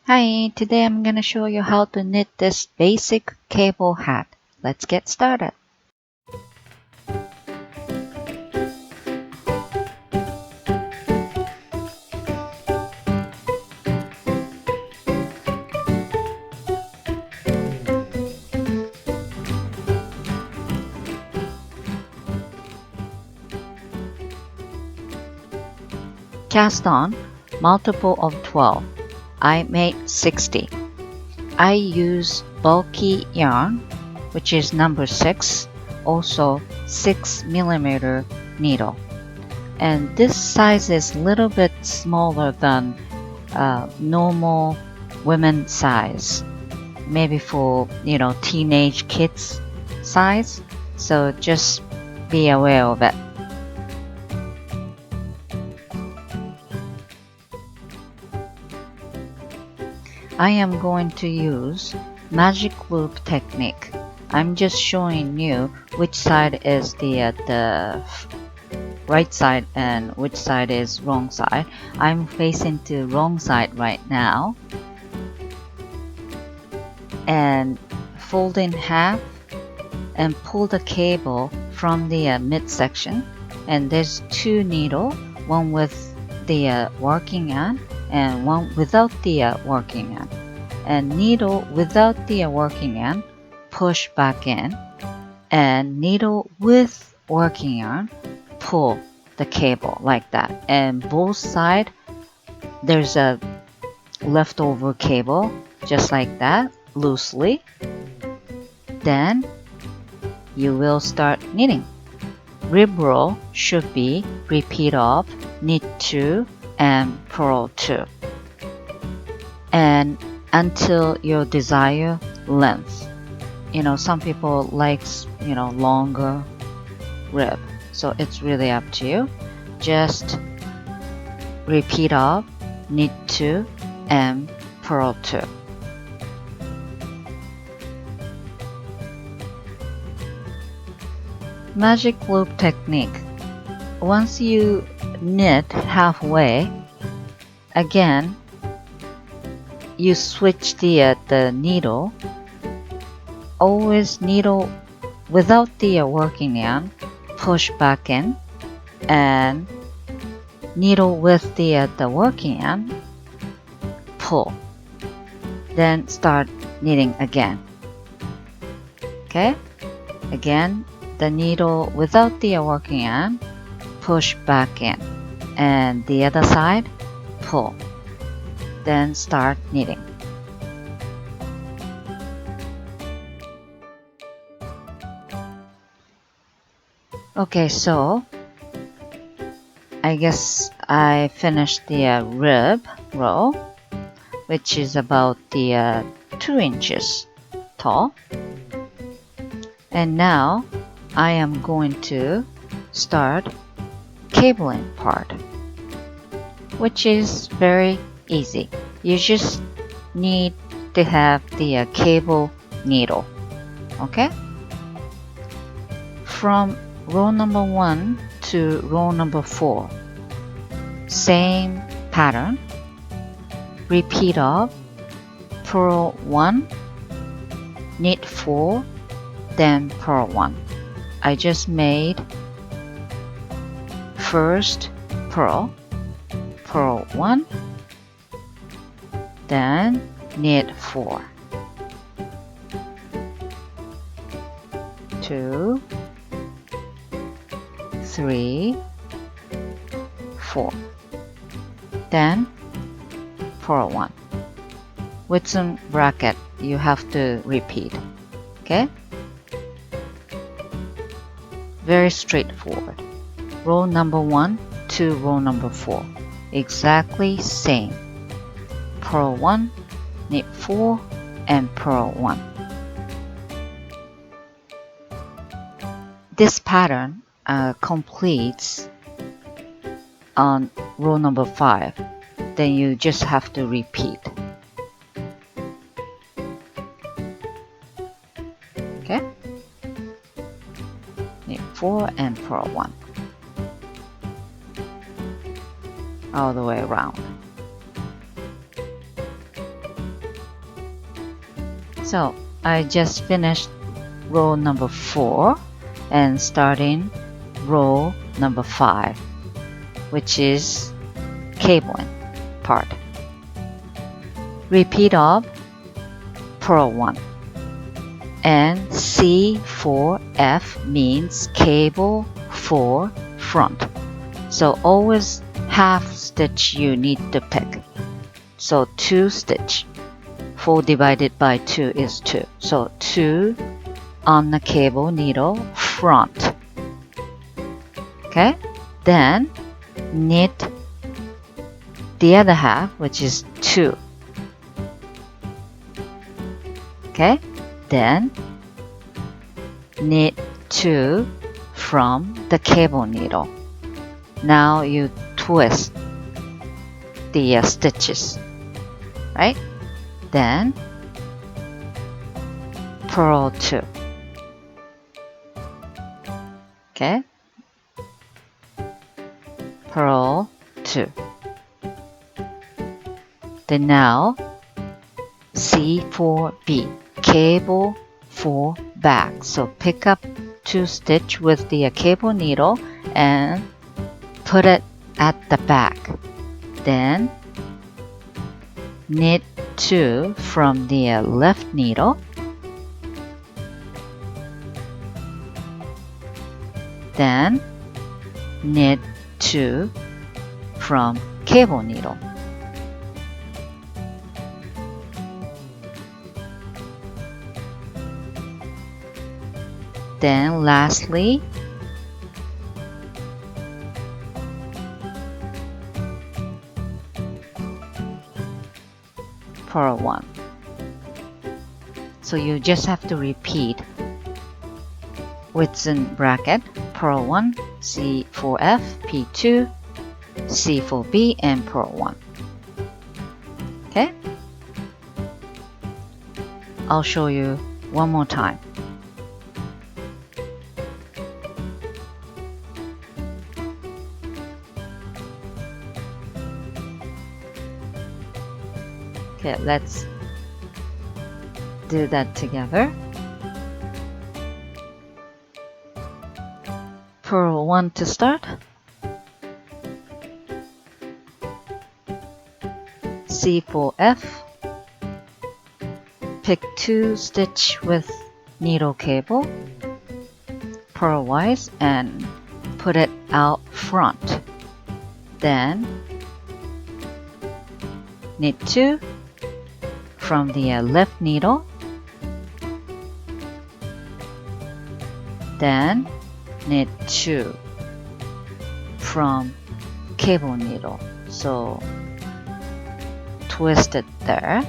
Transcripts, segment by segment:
Hi, today I'm going to show you how to knit this basic cable hat. Let's get started. Cast on multiple of 12. I made 60. I use bulky yarn, which is number 6, also 6mm needle. And this size is a little bit smaller than normal women size, maybe for teenage kids size, so just be aware of it. I am going to use magic loop technique. I'm just showing you which side is the right side and which side is wrong side. I'm facing to wrong side right now, and fold in half and pull the cable from the midsection. And there's two needle, one with the working end and one without the working end. And needle without the working end, push back in, and needle with working end, pull the cable like that. And both sides there's a leftover cable just like that, loosely. Then you will start knitting. Rib roll should be repeat of knit 2 and purl 2, and until your desired length. Some people likes longer rib, so it's really up to you. Just repeat of knit 2 and purl 2. Magic loop technique. Once you knit halfway, again you switch the needle. Always needle without the working yarn, push back in, and needle with the working yarn, pull. Then start knitting again. Okay? Again, the needle without the working yarn, push back in, and the other side, pull. Then start knitting. Okay, so I guess I finished the rib row, which is about the 2 inches tall. And now I am going to start cabling part, which is very easy. You just need to have the cable needle. Okay? From row number 1 to row number 4, same pattern. Repeat of purl 1, knit 4, then purl 1. I just made first purl 1, then knit 4, 2, 3, 4, then purl 1. With some bracket you have to repeat. Okay? Very straightforward. Row number 1 to row number 4, exactly same. Purl 1, knit 4, and purl 1. This pattern completes on row number 5. Then you just have to repeat. Okay? Knit 4 and purl 1. All the way around. So I just finished row number 4 and starting row number 5, which is cabling part. Repeat of purl 1. And C4F means cable for front. So always half stitch you need to pick. So 2 stitch. 4 divided by 2 is 2. So 2 on the cable needle front. Okay? Then knit the other half, which is 2. Okay? Then knit 2 from the cable needle. Now you twist the stitches, right? Then purl 2. Okay? Purl 2. Then now C4B, cable for back. So pick up 2 stitch with the cable needle and put it at the back. Then knit 2 from the left needle. Then knit 2 from cable needle. Then lastly, purl 1. So you just have to repeat within bracket purl 1, C4F, P2, C4B, and purl 1. Okay? I'll show you one more time. Okay, let's do that together. Purl 1 to start. C4F. Pick 2 stitch with needle cable, purlwise, and put it out front. Then knit 2 from the left needle, then knit 2 from cable needle. So twist it there.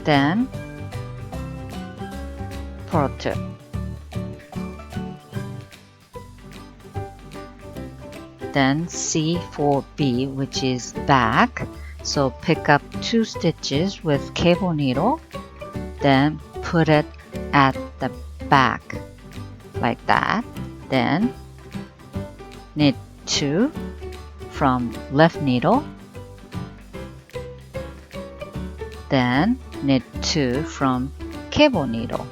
Then purl 2. Then C4B, which is back. So pick up 2 stitches with cable needle, then put it at the back like that. Then knit 2 from left needle, then knit 2 from cable needle.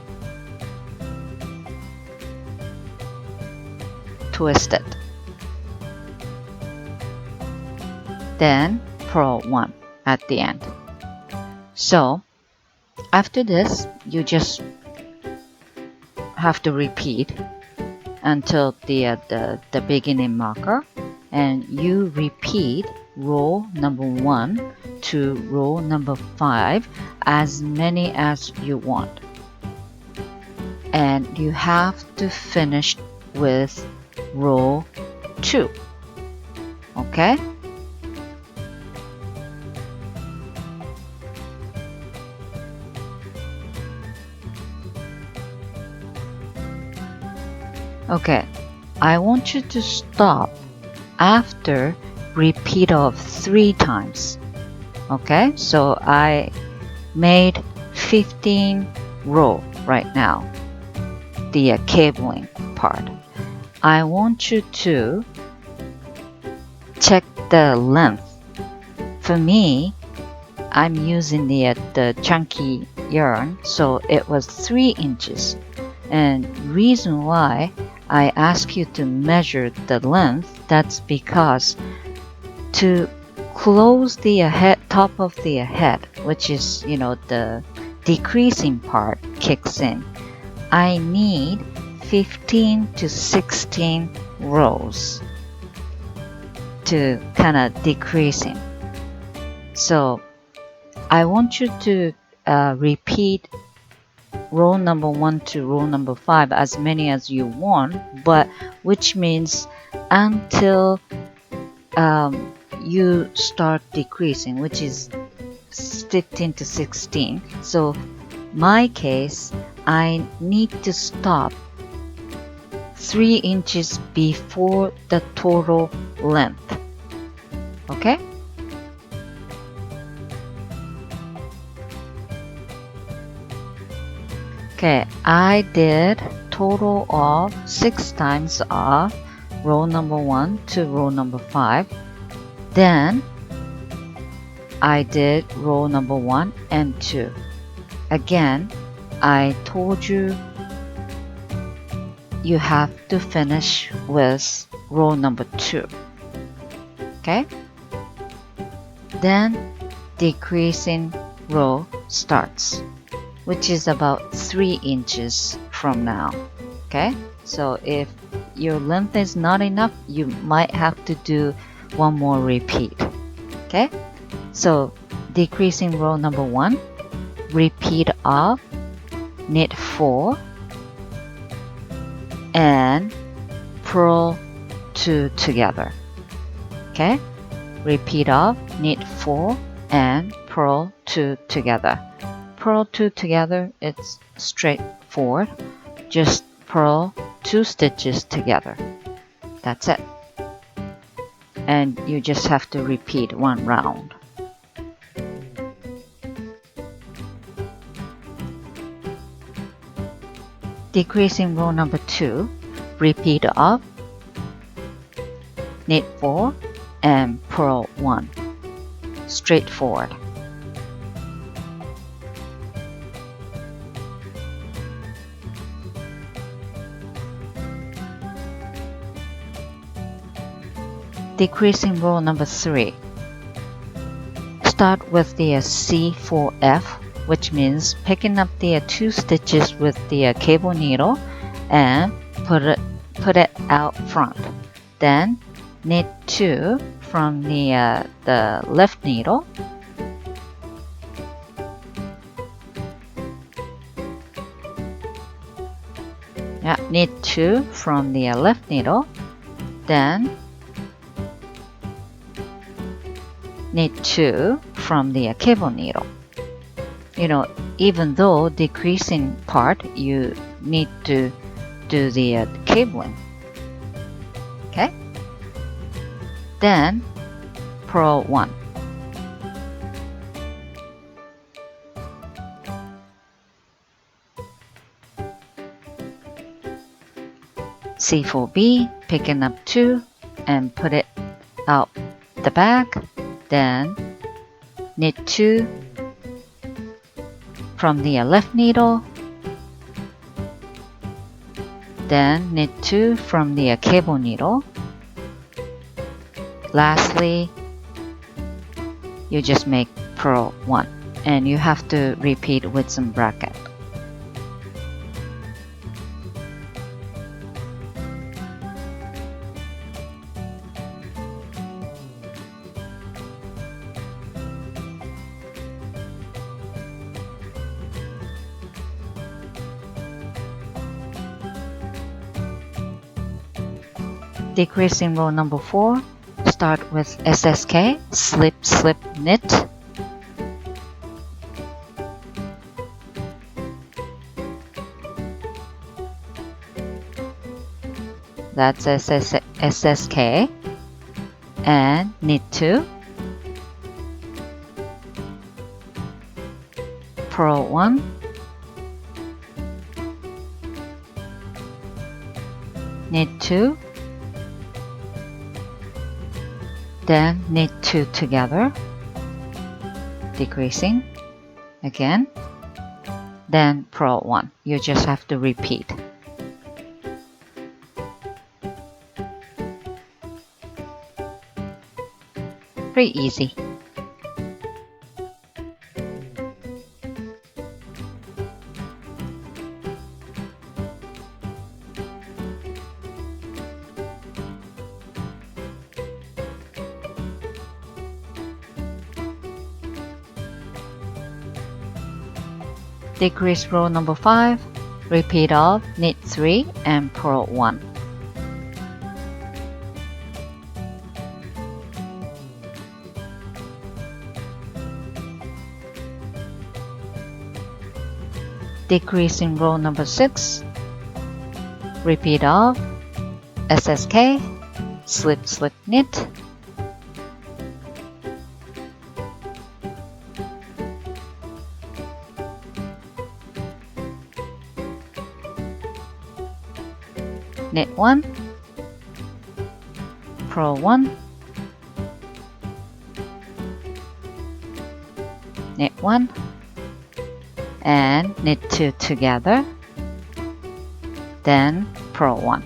Twist it. Then purl 1 at the end. So after this, you just have to repeat until the beginning marker, and you repeat row number 1 to row number 5 as many as you want, and you have to finish with row 2. Okay? Okay, I want you to stop after repeat of 3 times. Okay, so I made 15 row right now, the cabling part. I want you to check the length. For me, I'm using the chunky yarn, so it was 3 inches. And reason why I ask you to measure the length, that's because to close the top of the head, which is, the decreasing part kicks in, I need 15 to 16 rows to kind of decreasing. So I want you to repeat row number 1 to row number 5 as many as you want, but which means until you start decreasing, which is 15 to 16. So my case, I need to stop 3 inches before the total length. Okay? Okay, I did total of 6 times of row number 1 to row number 5. Then I did row number 1 and 2. Again, I told you you have to finish with row number 2. Okay? Then decreasing row starts, which is about 3 inches from now. Okay? So if your length is not enough, you might have to do one more repeat. Okay? So decreasing row number 1, repeat of knit 4 and purl 2 together. Okay? Repeat of knit 4 and purl 2 together. Purl 2 together, it's straightforward. Just purl 2 stitches together. That's it. And you just have to repeat 1 round. Decreasing row number 2, repeat of knit 4 and purl 1. Straightforward. Decreasing row number 3. Start with the C4F, which means picking up the 2 stitches with the cable needle and put it out front. Then knit 2 from the left needle. Yeah, knit 2 from the left needle. Then knit 2 from the cable needle. Even though decreasing part, you need to do the cabling. Okay? Then purl 1. C4B, picking up 2 and put it out the back. Then knit 2 from the left needle. Then knit 2 from the cable needle. Lastly, you just make purl 1, and you have to repeat with some bracket. Decreasing row number 4, start with SSK, slip, slip, knit. That's SSK. And knit 2. Purl 1. Knit 2. then knit 2 together, decreasing again, then purl 1. You just have to repeat. Pretty easy. Decrease row number 5, repeat of knit 3 and purl 1. Decrease in row number 6, repeat of SSK, slip slip knit, knit 1, purl 1, knit 1, and knit 2 together, then purl 1.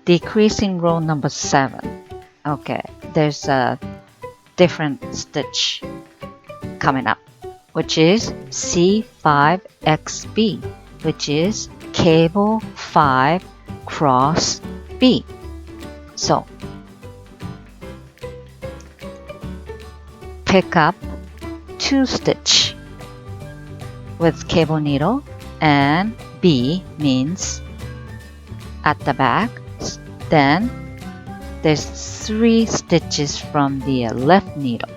Decreasing row number 7. Okay, there's a different stitch coming up, which is C5XB, which is cable 5 cross B. So pick up 2 stitch with cable needle, and B means at the back. Then there's 3 stitches from the left needle.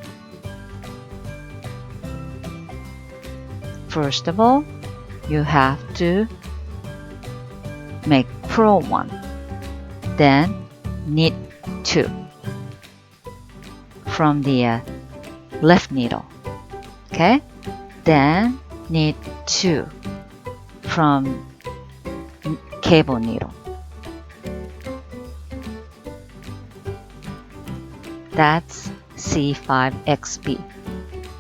First of all, you have to make purl 1, then knit 2 from the left needle. Okay, then knit 2 from cable needle. That's C5XB.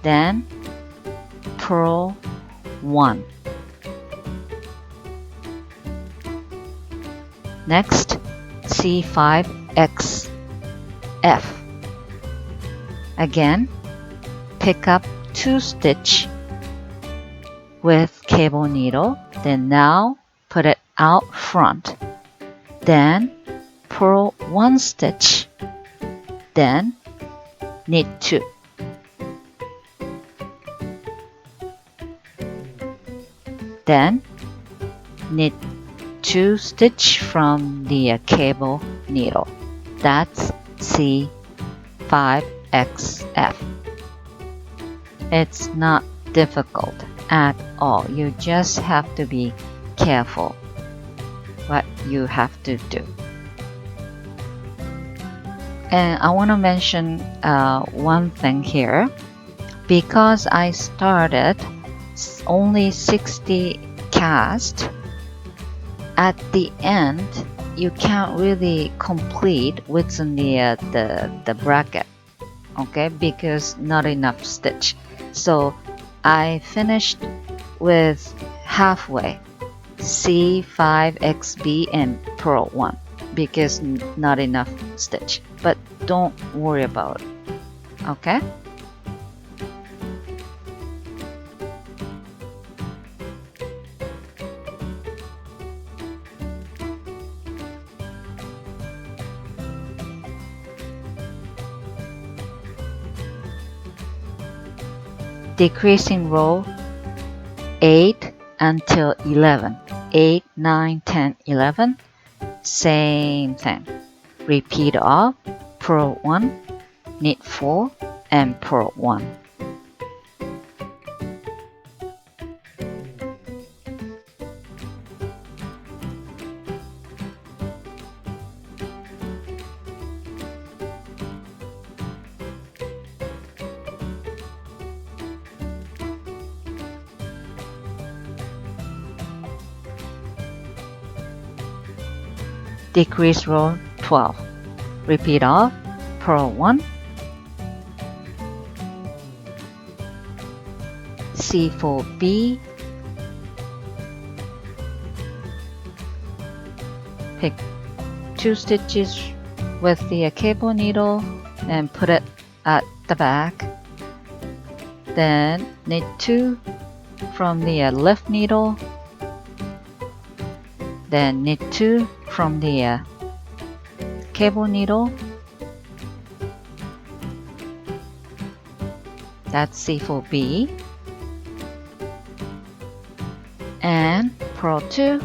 Then purl 1. Next, C5XF. Again, pick up 2 stitch with cable needle, then now put it out front, then purl 1 stitch, then knit 2. Then knit 2 stitch from the cable needle. That's C5XF. It's not difficult at all. You just have to be careful what you have to do. And I want to mention one thing here. Because I started only 60 cast, at the end you can't really complete within the bracket, okay, because not enough stitch. So I finished with halfway, C5XB and purl 1, because not enough stitch, but don't worry about it, okay? Decreasing row 8 until 11. 8, 9, 10, 11. Same thing. Repeat of purl 1, knit 4, and purl 1. decrease row 12. Repeat of purl 1, C4B, pick 2 stitches with the cable needle and put it at the back. Then knit 2 from the left needle, then knit 2 from the cable needle. That's C4B, and purl 2,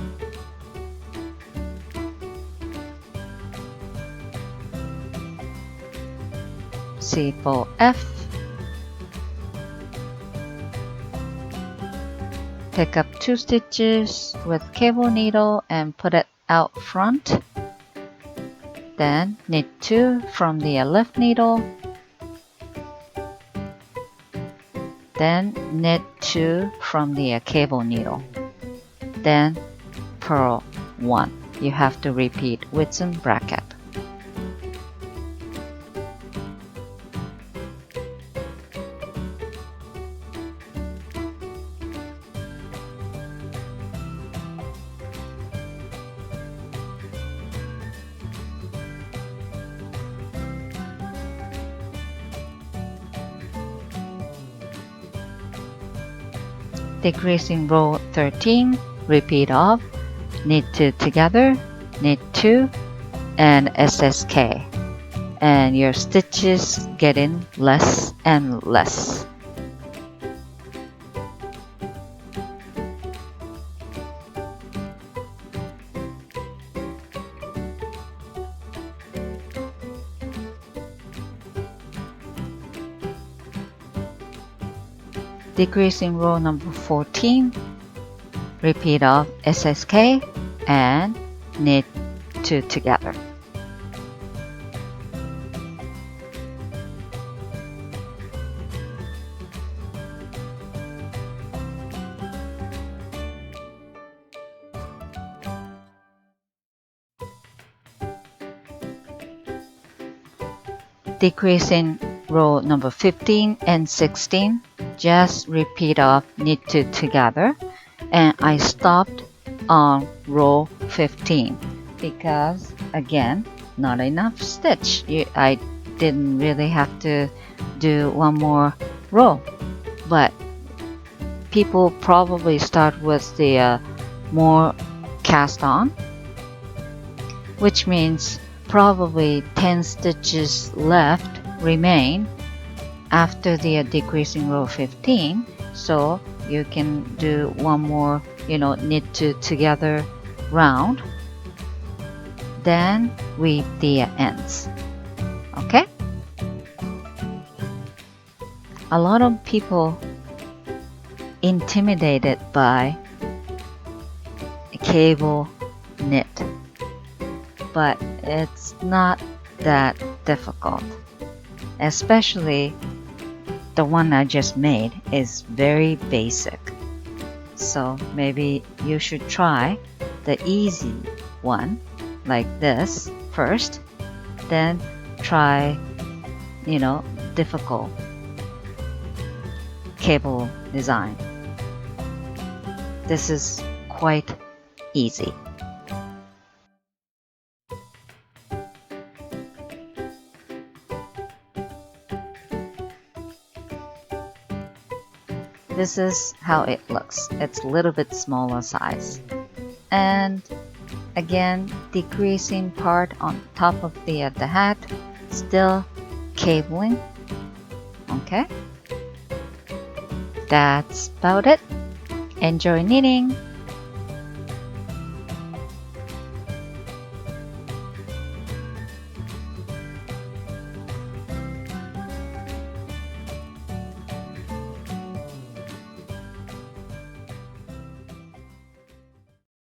C4F, pick up 2 stitches with cable needle and put it out front. Then knit 2 from the left needle, then knit 2 from the cable needle, then purl 1. You have to repeat with some bracket. Decreasing row 13, repeat of knit 2 together, knit 2, and SSK, and your stitches getting less and less. Decreasing row number 14, repeat of SSK and knit 2 together. Decreasing row number 15 and 16, just repeat of knit 2 together, and I stopped on row 15 because again not enough stitch. I didn't really have to do one more row, but people probably start with the more cast on, which means probably 10 stitches left remain after the decreasing row 15, so you can do one more, knit 2 together round, then weave the ends. Okay, a lot of people intimidated by a cable knit, but it's not that difficult. Especially the one I just made is very basic. So maybe you should try the easy one like this first, then try, difficult cable design. This is quite easy. This is how it looks. It's a little bit smaller size. And again, decreasing part on top of the hat, still cabling. Okay, that's about it. Enjoy knitting!